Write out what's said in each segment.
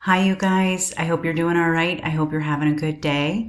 Hi, you guys. I hope you're doing all right. I hope you're having a good day.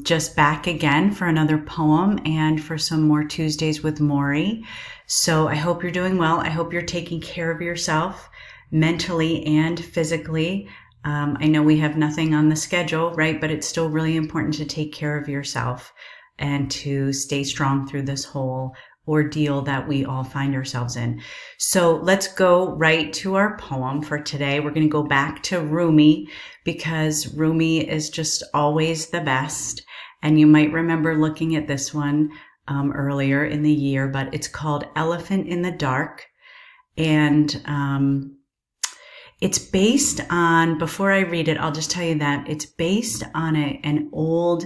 Just back again for another poem and for some more Tuesdays with Morrie. So I hope you're doing well. I hope you're taking care of yourself mentally and physically. I know we have nothing on the schedule, right? But it's still really important to take care of yourself and to stay strong through this whole ordeal that we all find ourselves in. So let's go right to our poem for today. We're going to go back to Rumi because Rumi is just always the best. And you might remember looking at this one earlier in the year, but it's called Elephant in the Dark. And it's based on, before I read it, I'll just tell you that it's based on an old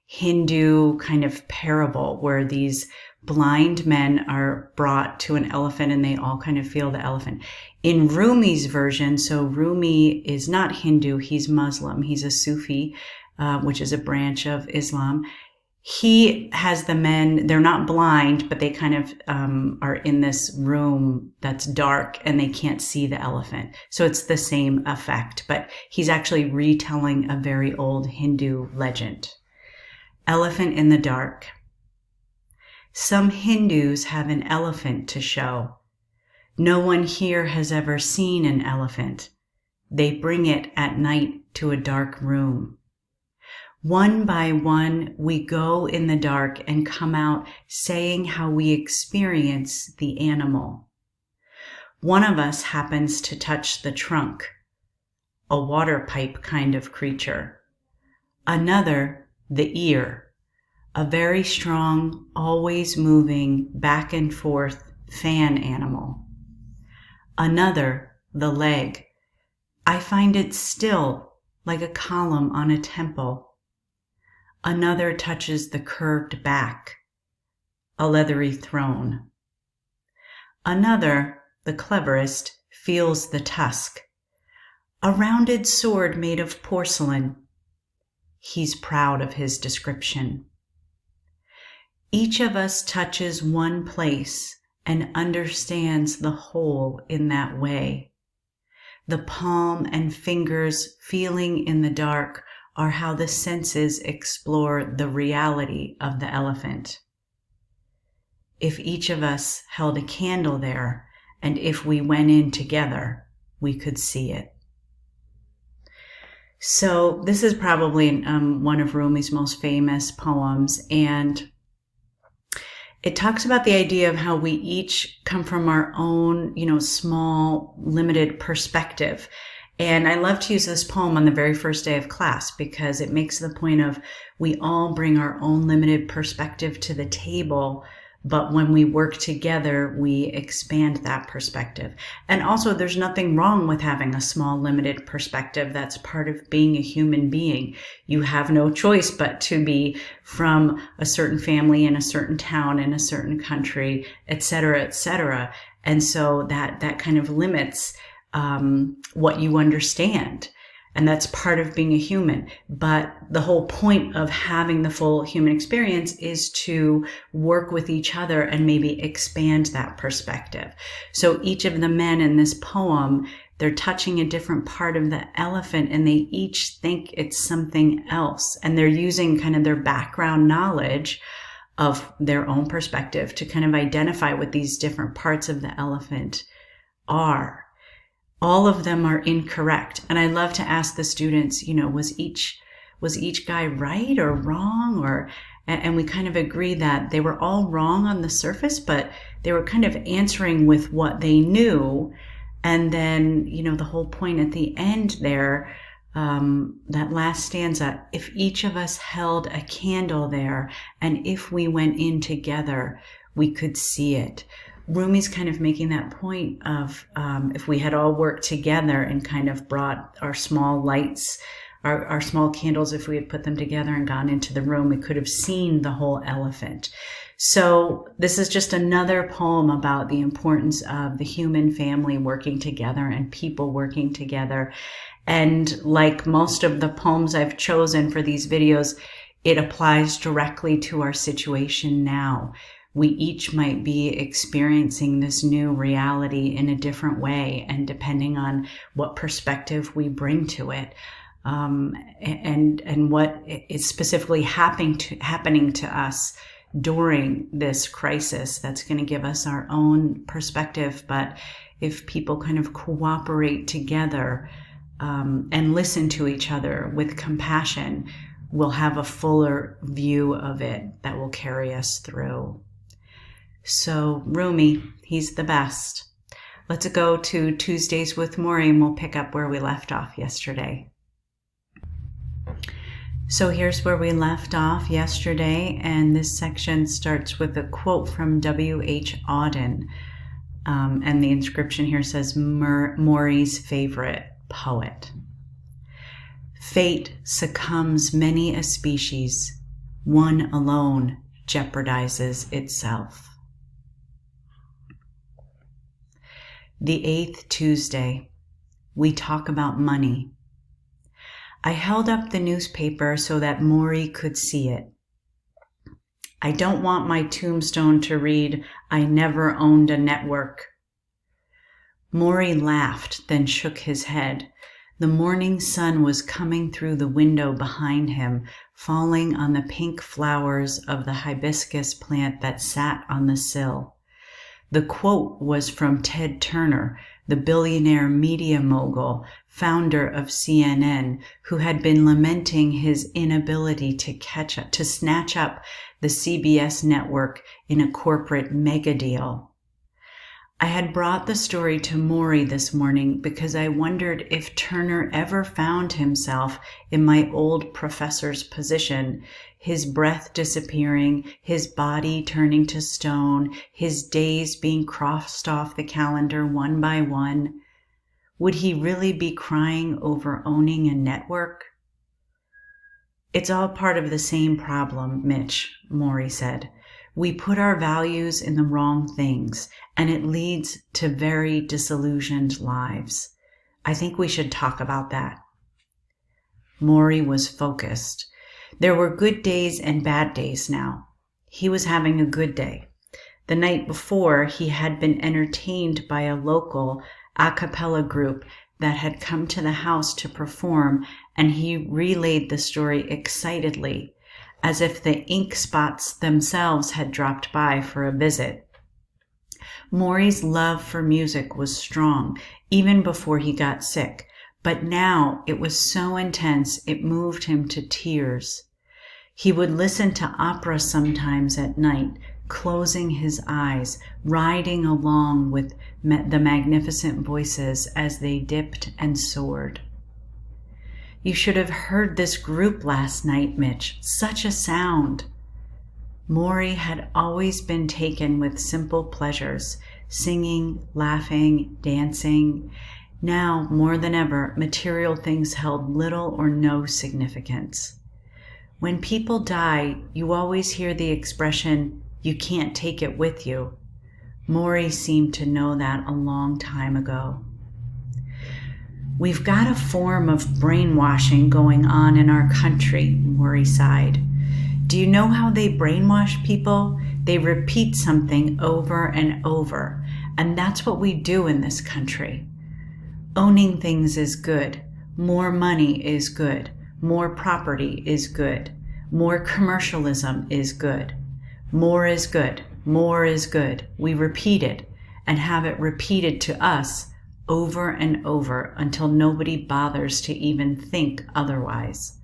Hindu kind of parable where these blind men are brought to an elephant and they all kind of feel the elephant. In Rumi's version, so Rumi is not Hindu, he's Muslim, he's a Sufi, which is a branch of Islam. He has the men, they're not blind, but they kind of are in this room that's dark and they can't see the elephant. So it's the same effect, but he's actually retelling a very old Hindu legend. Elephant in the Dark. Some Hindus have an elephant to show. No one here has ever seen an elephant. They bring it at night to a dark room. One by one, we go in the dark and come out saying how we experience the animal. One of us happens to touch the trunk, a water pipe kind of creature. Another, the ear. A very strong, always moving, back and forth fan animal. Another, the leg. I find it still, like a column on a temple. Another touches the curved back, a leathery throne. Another, the cleverest, feels the tusk, a rounded sword made of porcelain. He's proud of his description. Each of us touches one place and understands the whole in that way. The palm and fingers feeling in the dark are how the senses explore the reality of the elephant. If each of us held a candle there, and if we went in together, we could see it. So this is probably one of Rumi's most famous poems, and it talks about the idea of how we each come from our own, small, limited perspective. And I love to use this poem on the very first day of class because it makes the point of we all bring our own limited perspective to the table, but when we work together, we expand that perspective. And also, there's nothing wrong with having a small, limited perspective. That's part of being a human being. You have no choice but to be from a certain family in a certain town in a certain country, et cetera, et cetera. And so that kind of limits what you understand. And that's part of being a human. But the whole point of having the full human experience is to work with each other and maybe expand that perspective. So each of the men in this poem, they're touching a different part of the elephant and they each think it's something else. And they're using kind of their background knowledge of their own perspective to kind of identify what these different parts of the elephant are. All of them are incorrect. And I love to ask the students, was each guy right or wrong? And we kind of agree that they were all wrong on the surface, but they were kind of answering with what they knew. And then, the whole point at the end there, that last stanza, if each of us held a candle there, and if we went in together, we could see it. Rumi's kind of making that point of if we had all worked together and kind of brought our small lights, our small candles, if we had put them together and gone into the room, we could have seen the whole elephant. So this is just another poem about the importance of the human family working together and people working together. And like most of the poems I've chosen for these videos, it applies directly to our situation now. we each might be experiencing this new reality in a different way, and depending on what perspective we bring to it, and what is specifically happening to us during this crisis, that's going to give us our own perspective. But if people kind of cooperate together and listen to each other with compassion, we'll have a fuller view of it that will carry us through. So Rumi, he's the best. Let's go to Tuesdays with Morrie, and we'll pick up where we left off yesterday. So here's where we left off yesterday, and this section starts with a quote from W.H. Auden, and the inscription here says, Morrie's favorite poet. Fate succumbs many a species, one alone jeopardizes itself. The 8th Tuesday, we talk about money. I held up the newspaper so that Morrie could see it. I don't want my tombstone to read, I never owned a network. Morrie laughed, then shook his head. The morning sun was coming through the window behind him, falling on the pink flowers of the hibiscus plant that sat on the sill. The quote was from Ted Turner, the billionaire media mogul, founder of CNN, who had been lamenting his inability to snatch up the CBS network in a corporate mega deal. I had brought the story to Morrie this morning because I wondered if Turner ever found himself in my old professor's position, his breath disappearing, his body turning to stone, his days being crossed off the calendar one by one. Would he really be crying over owning a network? It's all part of the same problem, Mitch, Morrie said. We put our values in the wrong things, and it leads to very disillusioned lives. I think we should talk about that. Morrie was focused. There were good days and bad days now. He was having a good day. The night before, he had been entertained by a local a cappella group that had come to the house to perform, and he relayed the story excitedly, as if the ink spots themselves had dropped by for a visit. Morrie's love for music was strong, even before he got sick, but now it was so intense it moved him to tears. He would listen to opera sometimes at night, closing his eyes, riding along with the magnificent voices as they dipped and soared. You should have heard this group last night, Mitch. Such a sound. Morrie had always been taken with simple pleasures, singing, laughing, dancing. Now, more than ever, material things held little or no significance. When people die, you always hear the expression, "You can't take it with you." Morrie seemed to know that a long time ago. We've got a form of brainwashing going on in our country, Morrie sighed. Do you know how they brainwash people? They repeat something over and over, and that's what we do in this country. Owning things is good. More money is good. More property is good. More commercialism is good. More is good. More is good. We repeat it and have it repeated to us over and over until nobody bothers to even think otherwise.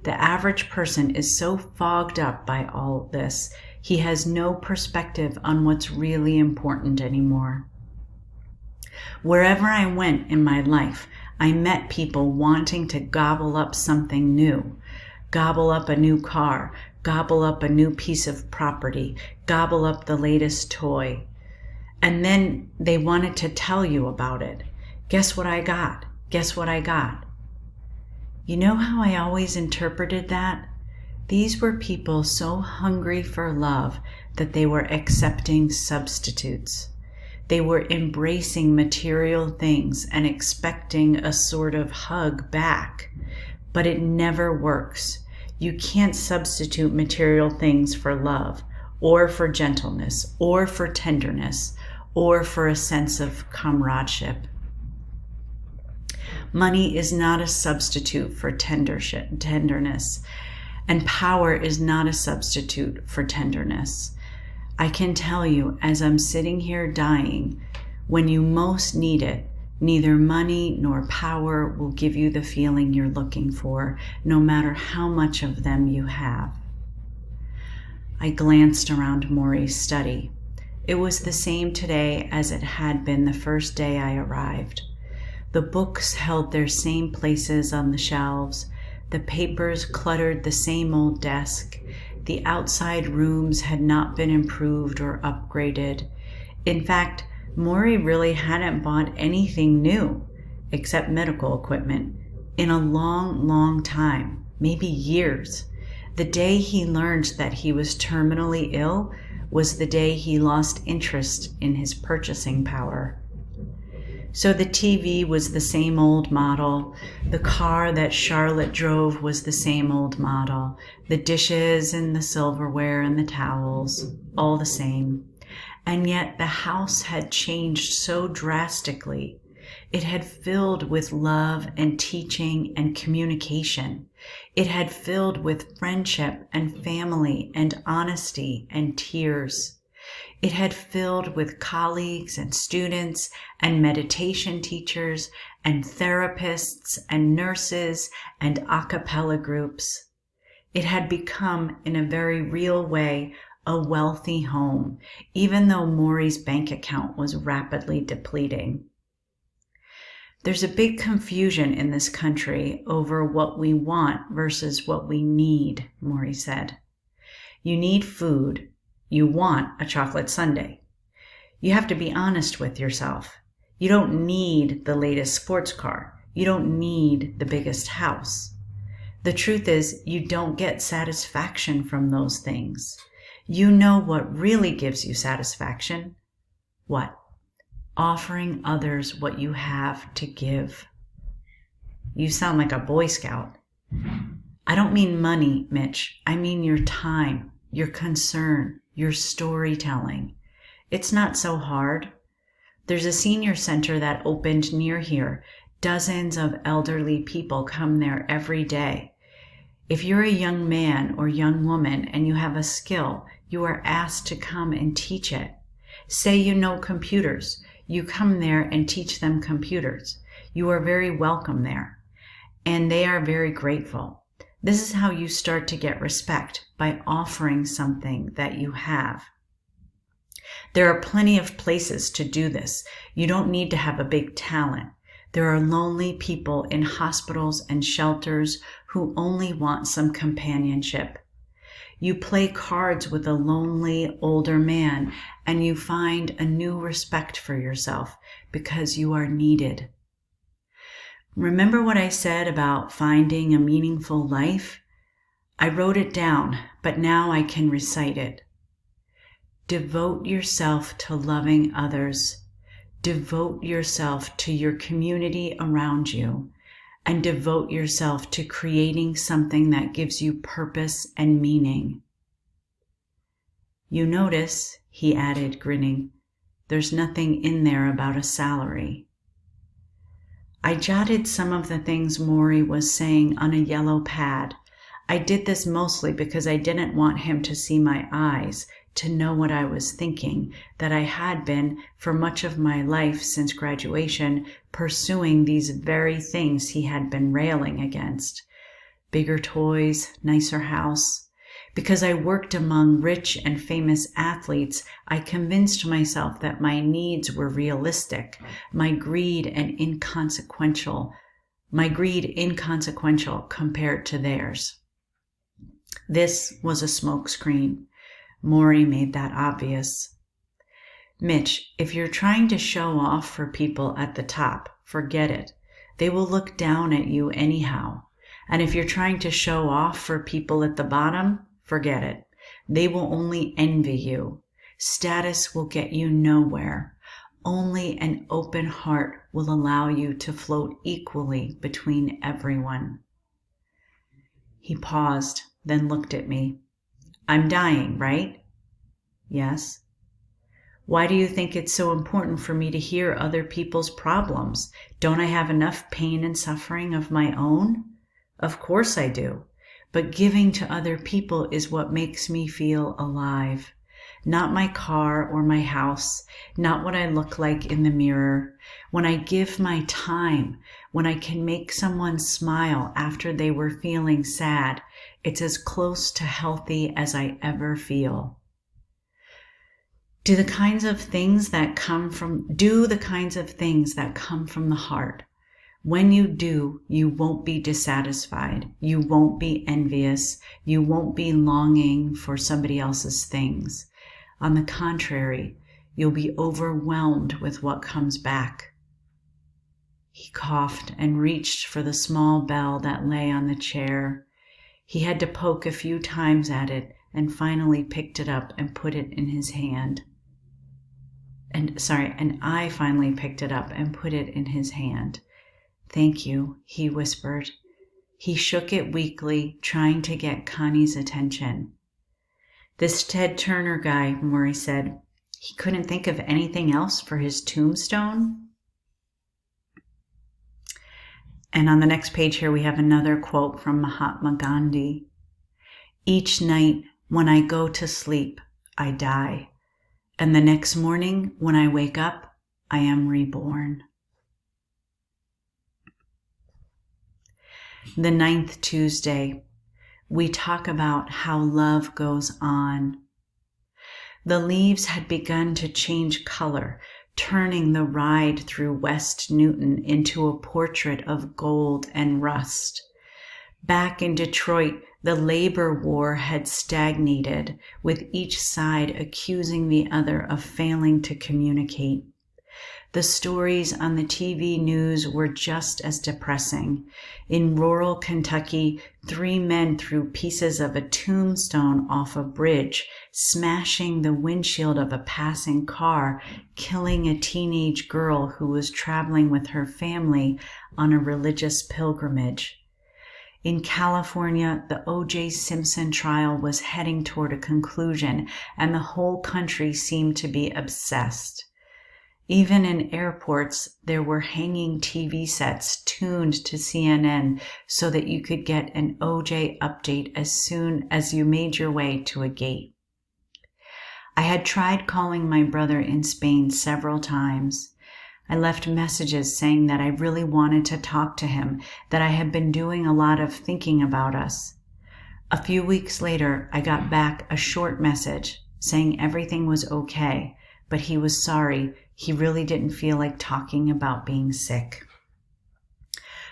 The average person is so fogged up by all this, he has no perspective on what's really important anymore. Wherever I went in my life, I met people wanting to gobble up something new, gobble up a new car, gobble up a new piece of property, gobble up the latest toy. And then they wanted to tell you about it. Guess what I got? Guess what I got? You know how I always interpreted that? These were people so hungry for love that they were accepting substitutes. They were embracing material things and expecting a sort of hug back. But it never works. You can't substitute material things for love or for gentleness, or for tenderness, or for a sense of comradeship. Money is not a substitute for tenderness, and power is not a substitute for tenderness. I can tell you, as I'm sitting here dying, when you most need it, neither money nor power will give you the feeling you're looking for, no matter how much of them you have. I glanced around Morrie's study. It was the same today as it had been the first day I arrived. The books held their same places on the shelves. The papers cluttered the same old desk. The outside rooms had not been improved or upgraded. In fact, Morrie really hadn't bought anything new, except medical equipment, in a long, long time, maybe years. The day he learned that he was terminally ill was the day he lost interest in his purchasing power. So the TV was the same old model. The car that Charlotte drove was the same old model. The dishes and the silverware and the towels, all the same. And yet the house had changed so drastically. It had filled with love and teaching and communication. It had filled with friendship and family and honesty and tears. It had filled with colleagues and students and meditation teachers and therapists and nurses and a cappella groups. It had become, in a very real way, a wealthy home, even though Morrie's bank account was rapidly depleting. There's a big confusion in this country over what we want versus what we need, Morrie said. You need food. You want a chocolate sundae. You have to be honest with yourself. You don't need the latest sports car. You don't need the biggest house. The truth is, you don't get satisfaction from those things. You know what really gives you satisfaction? What? Offering others what you have to give. You sound like a Boy Scout. I don't mean money, Mitch. I mean your time, your concern, your storytelling. It's not so hard. There's a senior center that opened near here. Dozens of elderly people come there every day. If you're a young man or young woman and you have a skill, you are asked to come and teach it. Say you know computers. You come there and teach them computers. You are very welcome there, and they are very grateful. This is how you start to get respect, by offering something that you have. There are plenty of places to do this. You don't need to have a big talent. There are lonely people in hospitals and shelters who only want some companionship. You play cards with a lonely older man and you find a new respect for yourself because you are needed. Remember what I said about finding a meaningful life? I wrote it down, but now I can recite it. Devote yourself to loving others. Devote yourself to your community around you, and devote yourself to creating something that gives you purpose and meaning. You notice, he added, grinning, there's nothing in there about a salary. I jotted some of the things Morrie was saying on a yellow pad. I did this mostly because I didn't want him to see my eyes, to know what I was thinking, that I had been, for much of my life since graduation, pursuing these very things he had been railing against. Bigger toys, nicer house. Because I worked among rich and famous athletes, I convinced myself that my needs were realistic, my greed inconsequential compared to theirs. This was a smokescreen. Morrie made that obvious. Mitch, if you're trying to show off for people at the top, forget it. They will look down at you anyhow. And if you're trying to show off for people at the bottom, forget it. They will only envy you. Status will get you nowhere. Only an open heart will allow you to float equally between everyone. He paused, then looked at me. I'm dying, right? Yes. Why do you think it's so important for me to hear other people's problems? Don't I have enough pain and suffering of my own? Of course I do. But giving to other people is what makes me feel alive. Not my car or my house, not what I look like in the mirror. When I give my time, when I can make someone smile after they were feeling sad, it's as close to healthy as I ever feel. Do the kinds of things that come from the heart. When you do, you won't be dissatisfied. You won't be envious. You won't be longing for somebody else's things. On the contrary, you'll be overwhelmed with what comes back. He coughed and reached for the small bell that lay on the chair. He had to poke a few times at it and finally picked it up and put it in his hand. And I finally picked it up and put it in his hand. Thank you, he whispered. He shook it weakly, trying to get Connie's attention. This Ted Turner guy, Morrie said, he couldn't think of anything else for his tombstone? And on the next page here, we have another quote from Mahatma Gandhi. Each night when I go to sleep, I die. And the next morning, when I wake up, I am reborn. The 9th Tuesday, we talk about how love goes on. The leaves had begun to change color, turning the ride through West Newton into a portrait of gold and rust. Back in Detroit, the labor war had stagnated, with each side accusing the other of failing to communicate. The stories on the TV news were just as depressing. In rural Kentucky, 3 men threw pieces of a tombstone off a bridge, smashing the windshield of a passing car, killing a teenage girl who was traveling with her family on a religious pilgrimage. In California, the O.J. Simpson trial was heading toward a conclusion, and the whole country seemed to be obsessed. Even in airports, there were hanging TV sets tuned to CNN so that you could get an O.J. update as soon as you made your way to a gate. I had tried calling my brother in Spain several times. I left messages saying that I really wanted to talk to him, that I had been doing a lot of thinking about us. A few weeks later, I got back a short message saying everything was okay, but he was sorry. He really didn't feel like talking about being sick.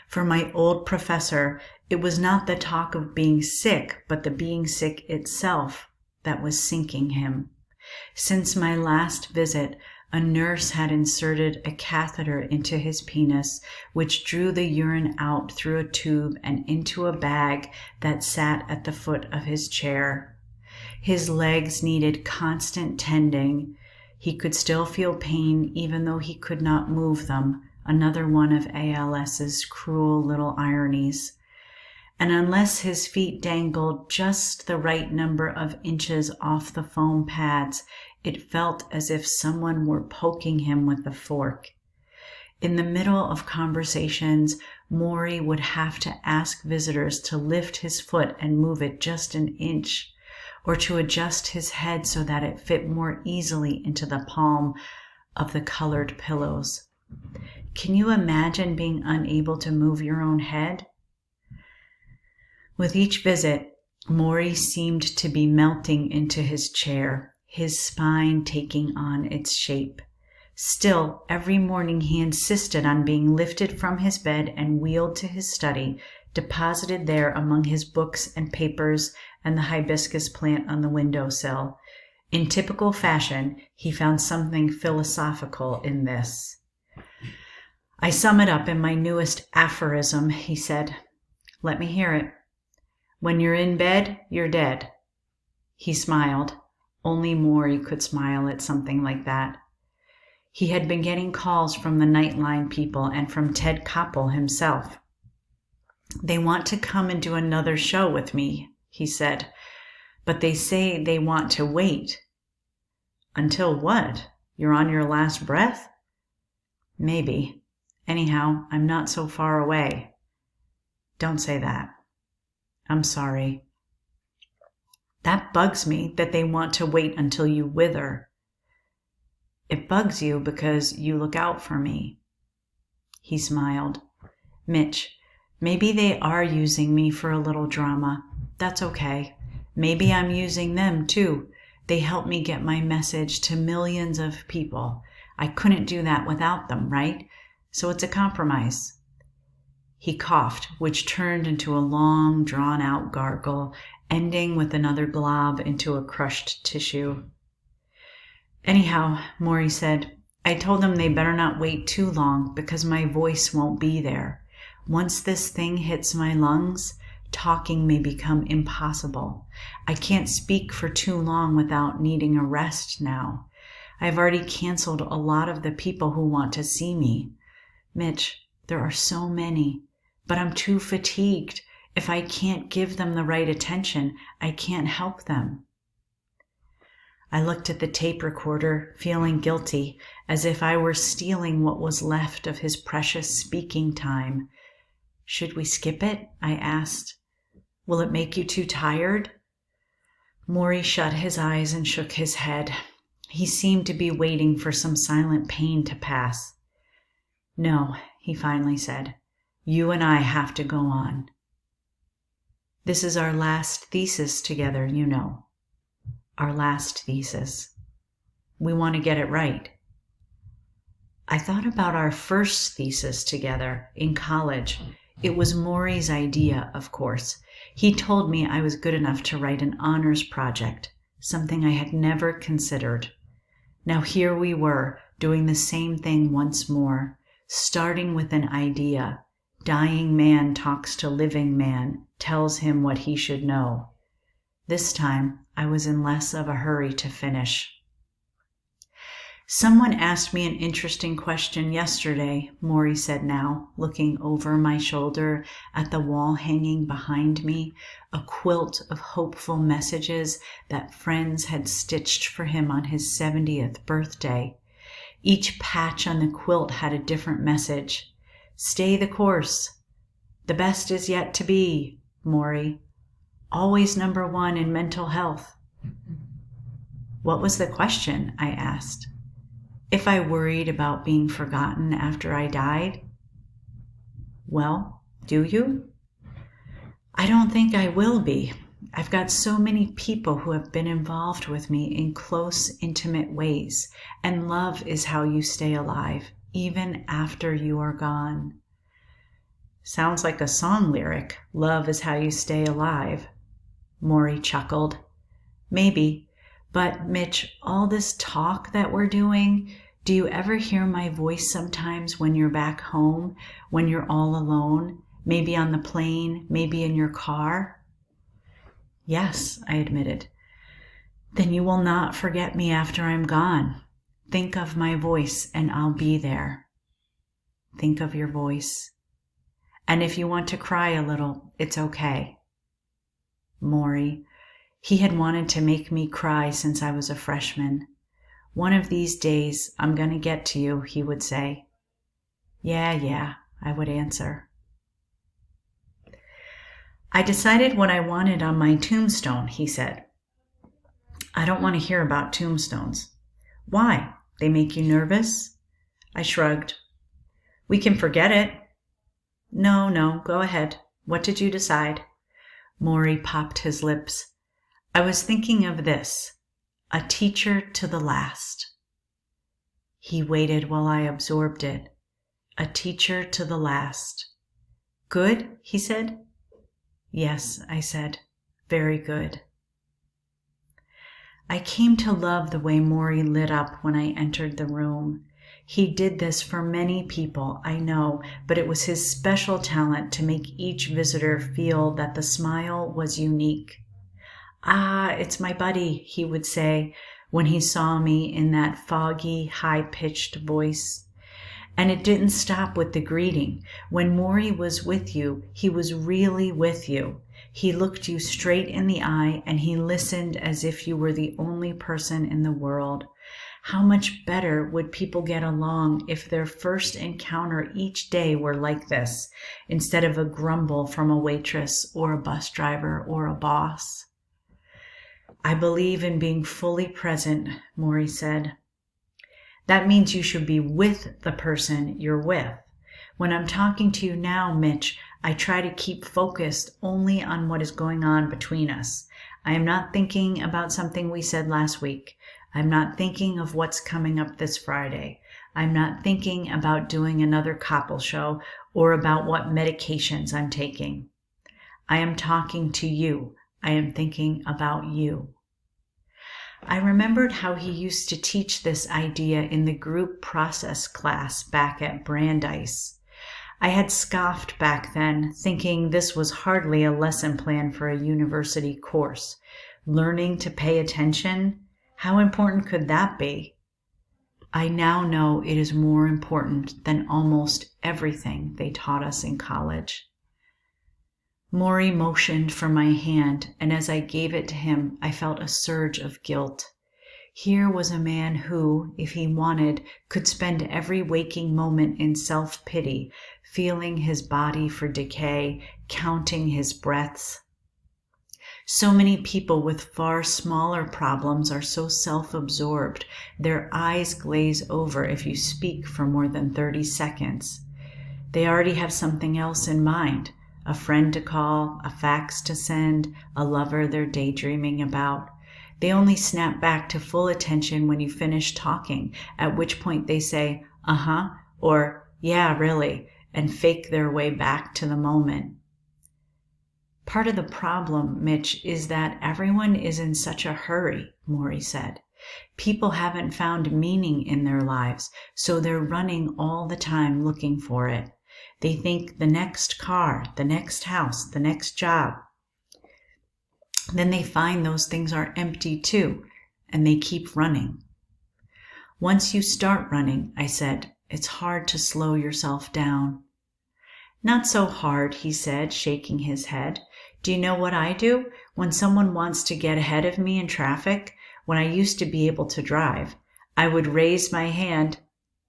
For my old professor, it was not the talk of being sick, but the being sick itself that was sinking him. Since my last visit, a nurse had inserted a catheter into his penis, which drew the urine out through a tube and into a bag that sat at the foot of his chair. His legs needed constant tending. He could still feel pain even though he could not move them, another one of ALS's cruel little ironies. And unless his feet dangled just the right number of inches off the foam pads, it felt as if someone were poking him with a fork. In the middle of conversations, Morrie would have to ask visitors to lift his foot and move it just an inch, or to adjust his head so that it fit more easily into the palm of the colored pillows. Can you imagine being unable to move your own head? With each visit, Morrie seemed to be melting into his chair, his spine taking on its shape. Still, every morning he insisted on being lifted from his bed and wheeled to his study, deposited there among his books and papers and the hibiscus plant on the windowsill. In typical fashion, he found something philosophical in this. I sum it up in my newest aphorism, he said. Let me hear it. When you're in bed, you're dead. He smiled. Only Morrie could smile at something like that. He had been getting calls from the Nightline people and from Ted Koppel himself. They want to come and do another show with me, he said, but they say they want to wait. Until what? You're on your last breath? Maybe. Anyhow, I'm not so far away. Don't say that. I'm sorry. That bugs me that they want to wait until you wither. It bugs you because you look out for me. He smiled. Mitch, maybe they are using me for a little drama. That's okay. Maybe I'm using them too. They help me get my message to millions of people. I couldn't do that without them, right? So it's a compromise. He coughed, which turned into a long, drawn-out gargle, ending with another glob into a crushed tissue. Anyhow, Morrie said, I told them they better not wait too long because my voice won't be there. Once this thing hits my lungs, talking may become impossible. I can't speak for too long without needing a rest now. I've already canceled a lot of the people who want to see me. Mitch, there are so many, but I'm too fatigued. If I can't give them the right attention, I can't help them. I looked at the tape recorder, feeling guilty, as if I were stealing what was left of his precious speaking time. Should we skip it? I asked. Will it make you too tired? Morrie shut his eyes and shook his head. He seemed to be waiting for some silent pain to pass. No, he finally said. You and I have to go on. This is our last thesis together, you know. Our last thesis. We want to get it right. I thought about our first thesis together in college. It was Morrie's idea, of course. He told me I was good enough to write an honors project, something I had never considered. Now here we were, doing the same thing once more, starting with an idea. Dying man talks to living man, tells him what he should know. This time, I was in less of a hurry to finish. Someone asked me an interesting question yesterday, Morrie said now, looking over my shoulder at the wall hanging behind me, a quilt of hopeful messages that friends had stitched for him on his 70th birthday. Each patch on the quilt had a different message. Stay the course. The best is yet to be, Morrie. Always number one in mental health. What was the question? I asked. If I worried about being forgotten after I died? Well, do you? I don't think I will be. I've got so many people who have been involved with me in close, intimate ways, and love is how you stay alive, even after you are gone. Sounds like a song lyric, love is how you stay alive. Morrie chuckled. Maybe, but Mitch, all this talk that we're doing, do you ever hear my voice sometimes when you're back home, when you're all alone, maybe on the plane, maybe in your car? Yes, I admitted. Then you will not forget me after I'm gone. Think of my voice and I'll be there. Think of your voice. And if you want to cry a little, it's okay. Morrie, he had wanted to make me cry since I was a freshman. One of these days, I'm going to get to you, he would say. Yeah, I would answer. I decided what I wanted on my tombstone, he said. I don't want to hear about tombstones. Why? They make you nervous? I shrugged. We can forget it. No, go ahead. What did you decide? Morrie popped his lips. I was thinking of this. A teacher to the last. He waited while I absorbed it. A teacher to the last. Good, he said. Yes, I said. Very good. I came to love the way Morrie lit up when I entered the room. He did this for many people, I know, but it was his special talent to make each visitor feel that the smile was unique. Ah, it's my buddy, he would say when he saw me in that foggy, high-pitched voice. And it didn't stop with the greeting. When Morrie was with you, he was really with you. He looked you straight in the eye and he listened as if you were the only person in the world. How much better would people get along if their first encounter each day were like this, instead of a grumble from a waitress or a bus driver or a boss? I believe in being fully present, Morrie said. That means you should be with the person you're with. When I'm talking to you now, Mitch, I try to keep focused only on what is going on between us. I am not thinking about something we said last week. I'm not thinking of what's coming up this Friday. I'm not thinking about doing another Koppel show or about what medications I'm taking. I am talking to you. I am thinking about you. I remembered how he used to teach this idea in the group process class back at Brandeis. I had scoffed back then, thinking this was hardly a lesson plan for a university course. Learning to pay attention? How important could that be? I now know it is more important than almost everything they taught us in college. Morrie motioned for my hand, and as I gave it to him, I felt a surge of guilt. Here was a man who, if he wanted, could spend every waking moment in self-pity, feeling his body for decay, counting his breaths. So many people with far smaller problems are so self-absorbed, their eyes glaze over if you speak for more than 30 seconds. They already have something else in mind, a friend to call, a fax to send, a lover they're daydreaming about. They only snap back to full attention when you finish talking, at which point they say, uh-huh, or yeah, really, and fake their way back to the moment. Part of the problem, Mitch, is that everyone is in such a hurry, Morrie said. People haven't found meaning in their lives, so they're running all the time looking for it. They think the next car, the next house, the next job. Then they find those things are empty too, and they keep running. Once you start running, I said, it's hard to slow yourself down. Not so hard, he said, shaking his head. Do you know what I do? When someone wants to get ahead of me in traffic, when I used to be able to drive, I would raise my hand.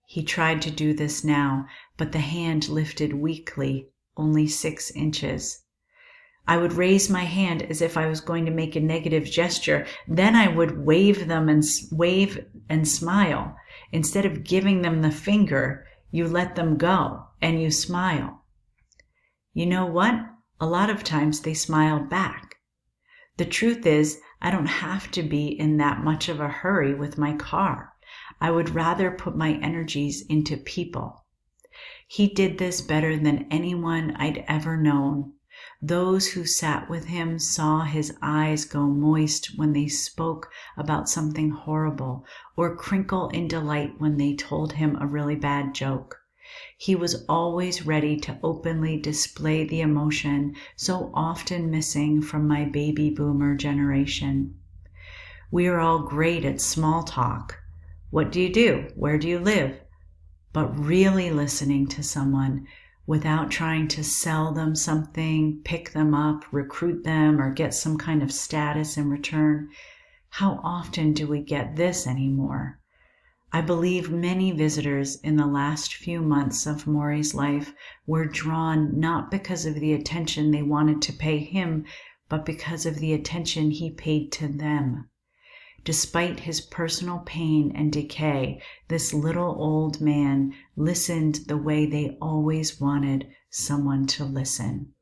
He tried to do this now, but the hand lifted weakly, only 6 inches. I would raise my hand as if I was going to make a negative gesture. Then I would wave and smile. Instead of giving them the finger, you let them go and you smile. You know what? A lot of times they smiled back. The truth is, I don't have to be in that much of a hurry with my car. I would rather put my energies into people. He did this better than anyone I'd ever known. Those who sat with him saw his eyes go moist when they spoke about something horrible, or crinkle in delight when they told him a really bad joke. He was always ready to openly display the emotion so often missing from my baby boomer generation. We are all great at small talk. What do you do? Where do you live? But really listening to someone without trying to sell them something, pick them up, recruit them, or get some kind of status in return. How often do we get this anymore? I believe many visitors in the last few months of Morrie's life were drawn not because of the attention they wanted to pay him, but because of the attention he paid to them. Despite his personal pain and decay, this little old man listened the way they always wanted someone to listen.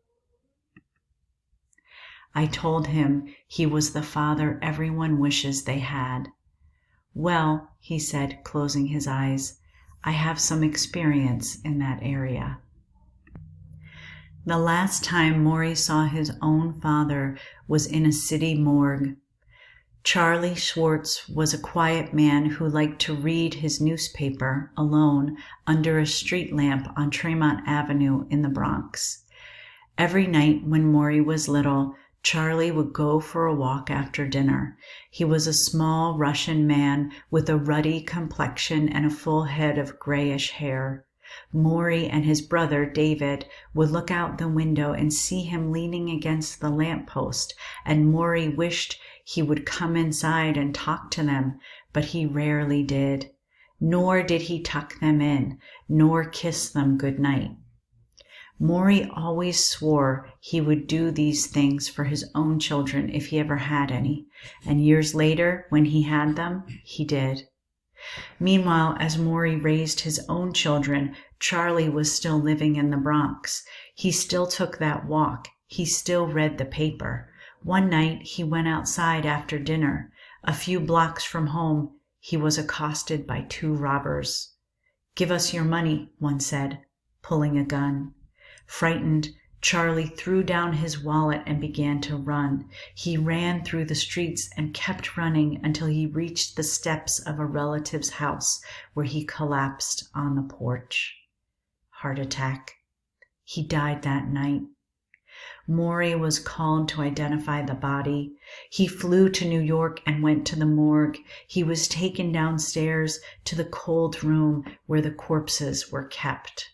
I told him he was the father everyone wishes they had. Well, he said, closing his eyes, I have some experience in that area. The last time Morrie saw his own father was in a city morgue. Charlie Schwartz was a quiet man who liked to read his newspaper alone under a street lamp on Tremont Avenue in the Bronx. Every night when Morrie was little, Charlie would go for a walk after dinner. He was a small Russian man with a ruddy complexion and a full head of grayish hair. Morrie and his brother, David, would look out the window and see him leaning against the lamppost, and Morrie wished he would come inside and talk to them, but he rarely did. Nor did he tuck them in, nor kiss them good night. Morrie always swore he would do these things for his own children if he ever had any, and years later, when he had them, he did. Meanwhile, as Morrie raised his own children, Charlie was still living in the Bronx. He still took that walk. He still read the paper. One night, he went outside after dinner. A few blocks from home, he was accosted by 2 robbers. "Give us your money," one said, pulling a gun. Frightened, Charlie threw down his wallet and began to run. He ran through the streets and kept running until he reached the steps of a relative's house, where he collapsed on the porch. Heart attack. He died that night. Morrie was called to identify the body. He flew to New York and went to the morgue. He was taken downstairs to the cold room where the corpses were kept.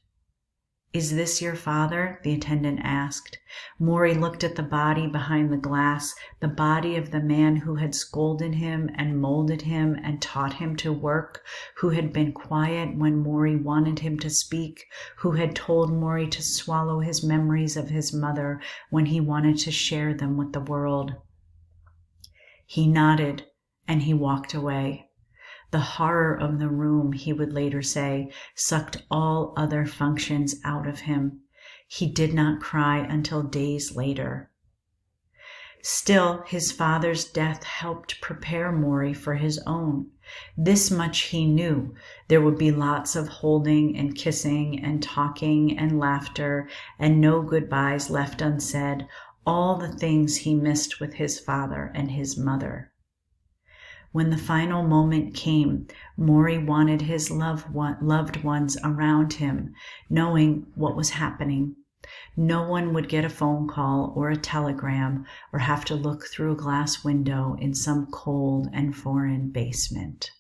"Is this your father?" the attendant asked. Morrie looked at the body behind the glass, the body of the man who had scolded him and molded him and taught him to work, who had been quiet when Morrie wanted him to speak, who had told Morrie to swallow his memories of his mother when he wanted to share them with the world. He nodded and he walked away. The horror of the room, he would later say, sucked all other functions out of him. He did not cry until days later. Still, his father's death helped prepare Morrie for his own. This much he knew. There would be lots of holding and kissing and talking and laughter and no goodbyes left unsaid, all the things he missed with his father and his mother. When the final moment came, Morrie wanted his loved ones around him, knowing what was happening. No one would get a phone call or a telegram or have to look through a glass window in some cold and foreign basement.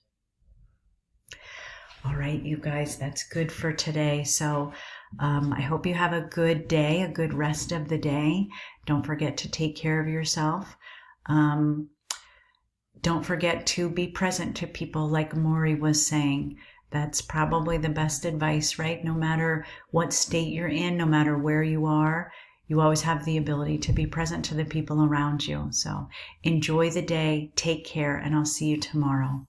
All right, you guys, that's good for today. So I hope you have a good day, a good rest of the day. Don't forget to take care of yourself. Don't forget to be present to people, like Morrie was saying. That's probably the best advice, right? No matter what state you're in, no matter where you are, you always have the ability to be present to the people around you. So enjoy the day, take care, and I'll see you tomorrow.